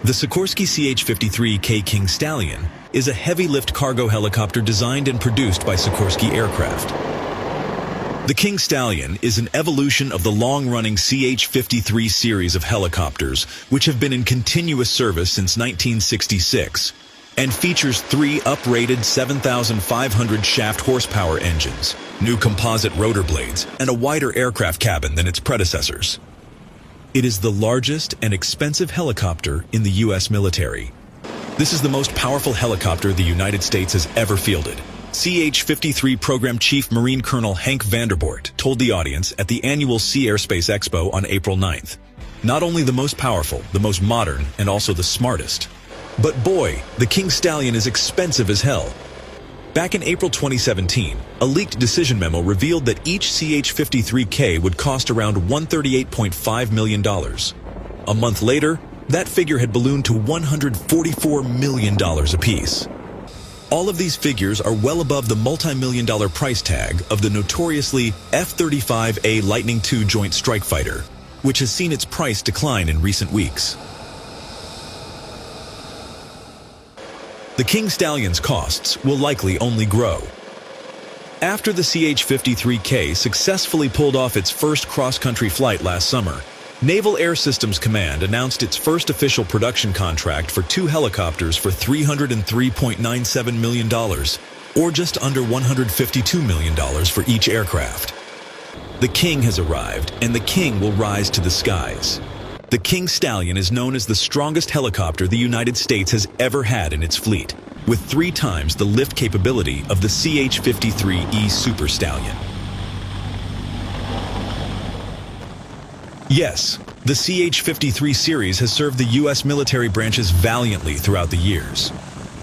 The Sikorsky CH-53K King Stallion is a heavy-lift cargo helicopter designed and produced by Sikorsky Aircraft. The King Stallion is an evolution of the long-running CH-53 series of helicopters, which have been in continuous service since 1966, and features 3 uprated 7,500 shaft horsepower engines, new composite rotor blades, and a wider aircraft cabin than its predecessors. It is the largest and expensive helicopter in the U.S. military. This is the most powerful helicopter the United States has ever fielded. CH-53 Program Chief Marine Colonel Hank Vanderboort told the audience at the annual Sea Airspace Expo on April 9th. Not only the most powerful, the most modern, and also the smartest. But boy, the King Stallion is expensive as hell. Back in April 2017, a leaked decision memo revealed that each CH-53K would cost around $138.5 million. A month later, that figure had ballooned to $144 million apiece. All of these figures are well above the multi-million-dollar price tag of the notoriously F-35A Lightning II Joint Strike Fighter, which has seen its price decline in recent weeks. The King Stallion's costs will likely only grow. After the CH-53K successfully pulled off its first cross-country flight last summer, Naval Air Systems Command announced its first official production contract for 2 helicopters for $303.97 million, or just under $152 million for each aircraft. The King has arrived, and the King will rise to the skies. The King Stallion is known as the strongest helicopter the United States has ever had in its fleet, with 3 times the lift capability of the CH-53E Super Stallion. Yes, the CH-53 series has served the U.S. military branches valiantly throughout the years.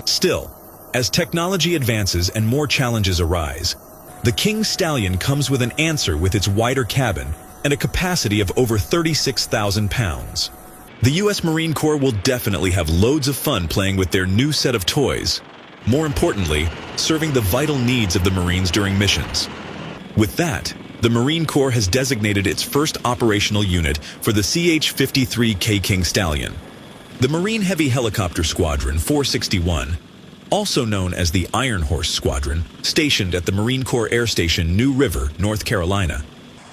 Still, as technology advances and more challenges arise, the King Stallion comes with an answer with its wider cabin and a capacity of over 36,000 pounds. The U.S. Marine Corps will definitely have loads of fun playing with their new set of toys. More importantly, serving the vital needs of the Marines during missions. With that, the Marine Corps has designated its first operational unit for the CH-53K King Stallion. The Marine Heavy Helicopter Squadron 461, also known as the Iron Horse Squadron, stationed at the Marine Corps Air Station New River, North Carolina,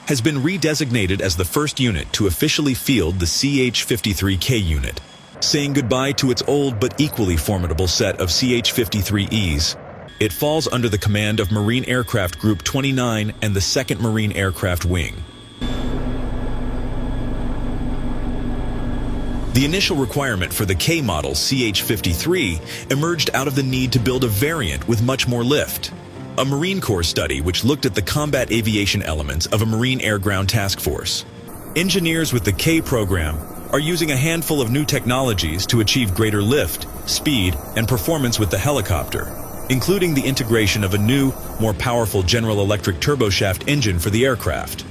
has been redesignated as the first unit to officially field the CH-53K unit, saying goodbye to its old but equally formidable set of CH-53Es. It falls under the command of Marine Aircraft Group 29 and the 2nd Marine Aircraft Wing. The initial requirement for the K model CH-53 emerged out of the need to build a variant with much more lift. A Marine Corps study which looked at the combat aviation elements of a Marine Air-Ground Task Force. Engineers with the K program are using a handful of new technologies to achieve greater lift, speed, and performance with the helicopter, including the integration of a new, more powerful General Electric turboshaft engine for the aircraft.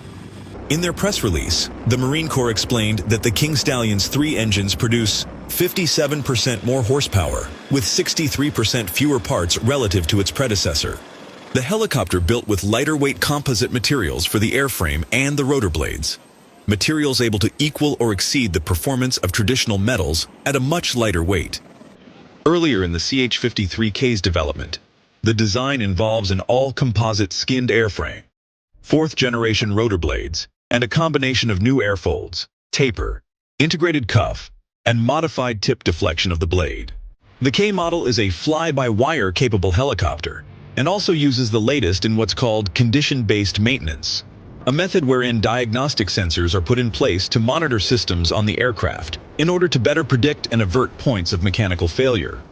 In their press release, the Marine Corps explained that the King Stallion's 3 engines produce 57% more horsepower, with 63% fewer parts relative to its predecessor. The helicopter built with lighter-weight composite materials for the airframe and the rotor blades, materials able to equal or exceed the performance of traditional metals at a much lighter weight. Earlier in the CH-53K's development, the design involves an all-composite skinned airframe, 4th-generation rotor blades, and a combination of new airfolds, taper, integrated cuff, and modified tip deflection of the blade. The K model is a fly-by-wire capable helicopter, and also uses the latest in what's called condition-based maintenance, a method wherein diagnostic sensors are put in place to monitor systems on the aircraft in order to better predict and avert points of mechanical failure.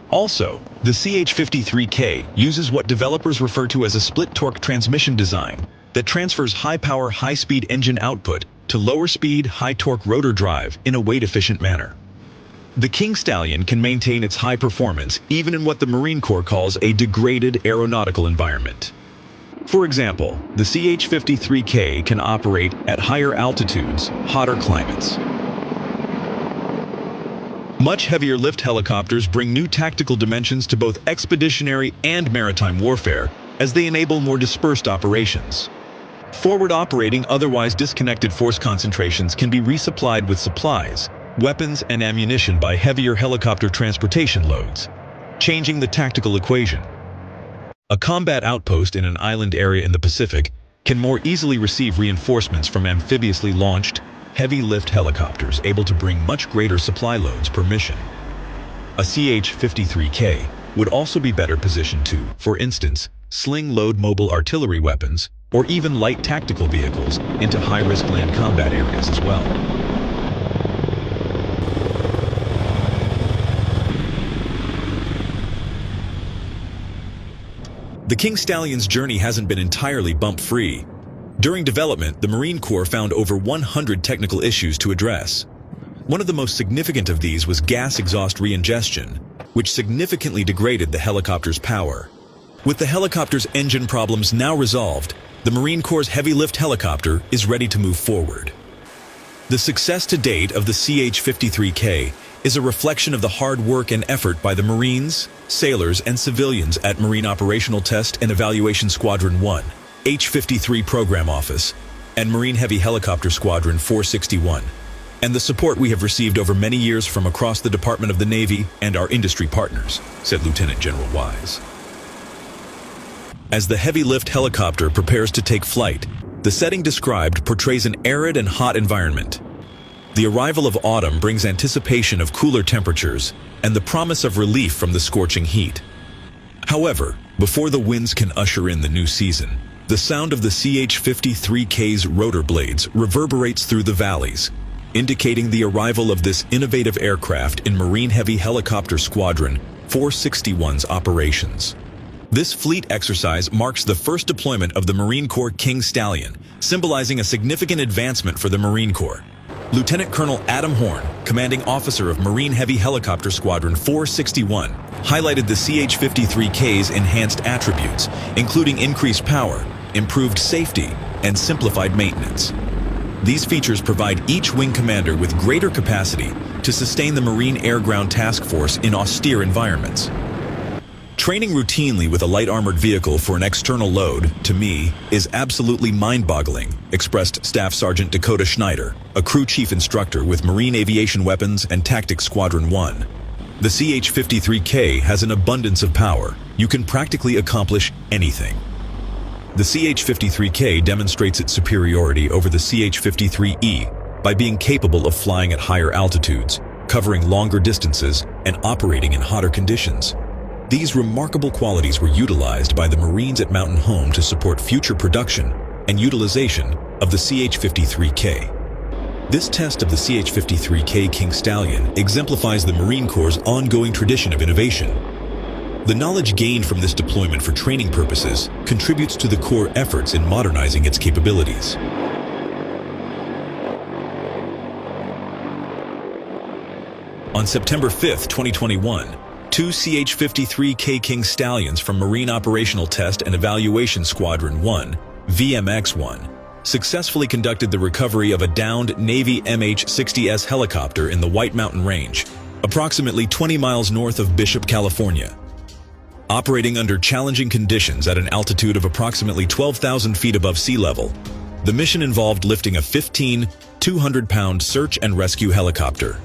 Also, the CH-53K uses what developers refer to as a split-torque transmission design that transfers high-power, high-speed engine output to lower-speed, high-torque rotor drive in a weight-efficient manner. The King Stallion can maintain its high performance even in what the Marine Corps calls a degraded aeronautical environment. For example, the CH-53K can operate at higher altitudes, hotter climates. Much heavier lift helicopters bring new tactical dimensions to both expeditionary and maritime warfare as they enable more dispersed operations. Forward operating otherwise disconnected force concentrations can be resupplied with supplies, weapons and ammunition by heavier helicopter transportation loads, changing the tactical equation. A combat outpost in an island area in the Pacific can more easily receive reinforcements from amphibiously launched, heavy-lift helicopters able to bring much greater supply loads per mission. A CH-53K would also be better positioned to, for instance, sling load mobile artillery weapons or even light tactical vehicles into high-risk land combat areas as well. The King Stallion's journey hasn't been entirely bump-free. During development, the Marine Corps found over 100 technical issues to address. One of the most significant of these was gas exhaust reingestion, which significantly degraded the helicopter's power. With the helicopter's engine problems now resolved, the Marine Corps' heavy-lift helicopter is ready to move forward. The success to date of the CH-53K is a reflection of the hard work and effort by the Marines, sailors, and civilians at Marine Operational Test and Evaluation Squadron 1, H-53 Program Office, and Marine Heavy Helicopter Squadron 461, and the support we have received over many years from across the Department of the Navy and our industry partners, said Lieutenant General Wise. As the heavy-lift helicopter prepares to take flight, the setting described portrays an arid and hot environment. The arrival of autumn brings anticipation of cooler temperatures and the promise of relief from the scorching heat. However, before the winds can usher in the new season, the sound of the CH-53K's rotor blades reverberates through the valleys, indicating the arrival of this innovative aircraft in Marine Heavy Helicopter Squadron 461's operations. This fleet exercise marks the first deployment of the Marine Corps King Stallion, symbolizing a significant advancement for the Marine Corps. Lieutenant Colonel Adam Horn, commanding officer of Marine Heavy Helicopter Squadron 461, highlighted the CH-53K's enhanced attributes, including increased power, improved safety, and simplified maintenance. These features provide each wing commander with greater capacity to sustain the Marine Air-Ground Task Force in austere environments. Training routinely with a light armored vehicle for an external load, to me, is absolutely mind-boggling, expressed Staff Sergeant Dakota Schneider, a crew chief instructor with Marine Aviation Weapons and Tactics Squadron 1. The CH-53K has an abundance of power. You can practically accomplish anything. The CH-53K demonstrates its superiority over the CH-53E by being capable of flying at higher altitudes, covering longer distances, and operating in hotter conditions. These remarkable qualities were utilized by the Marines at Mountain Home to support future production and utilization of the CH-53K. This test of the CH-53K King Stallion exemplifies the Marine Corps' ongoing tradition of innovation. The knowledge gained from this deployment for training purposes contributes to the Corps' efforts in modernizing its capabilities. On September 5, 2021, two CH-53K King Stallions from Marine Operational Test and Evaluation Squadron 1, VMX-1, successfully conducted the recovery of a downed Navy MH-60S helicopter in the White Mountain Range, approximately 20 miles north of Bishop, California. Operating under challenging conditions at an altitude of approximately 12,000 feet above sea level, the mission involved lifting a 15, 200-pound search and rescue helicopter.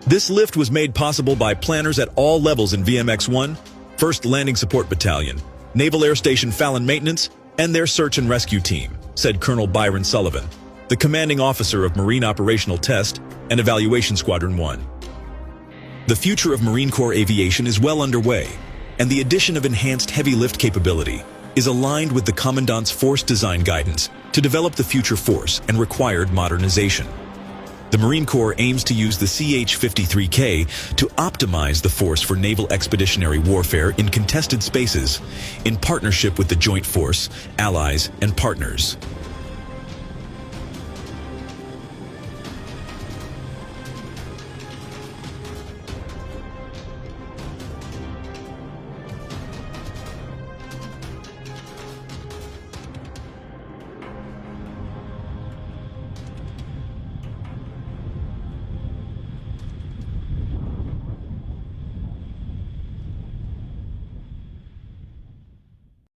This lift was made possible by planners at all levels in VMX-1, 1st Landing Support Battalion, Naval Air Station Fallon Maintenance, and their search and rescue team, said Colonel Byron Sullivan, the commanding officer of Marine Operational Test and Evaluation Squadron 1. The future of Marine Corps aviation is well underway, and the addition of enhanced heavy lift capability is aligned with the Commandant's Force Design Guidance to develop the future force and required modernization. The Marine Corps aims to use the CH-53K to optimize the force for naval expeditionary warfare in contested spaces, in partnership with the Joint Force, allies, and partners.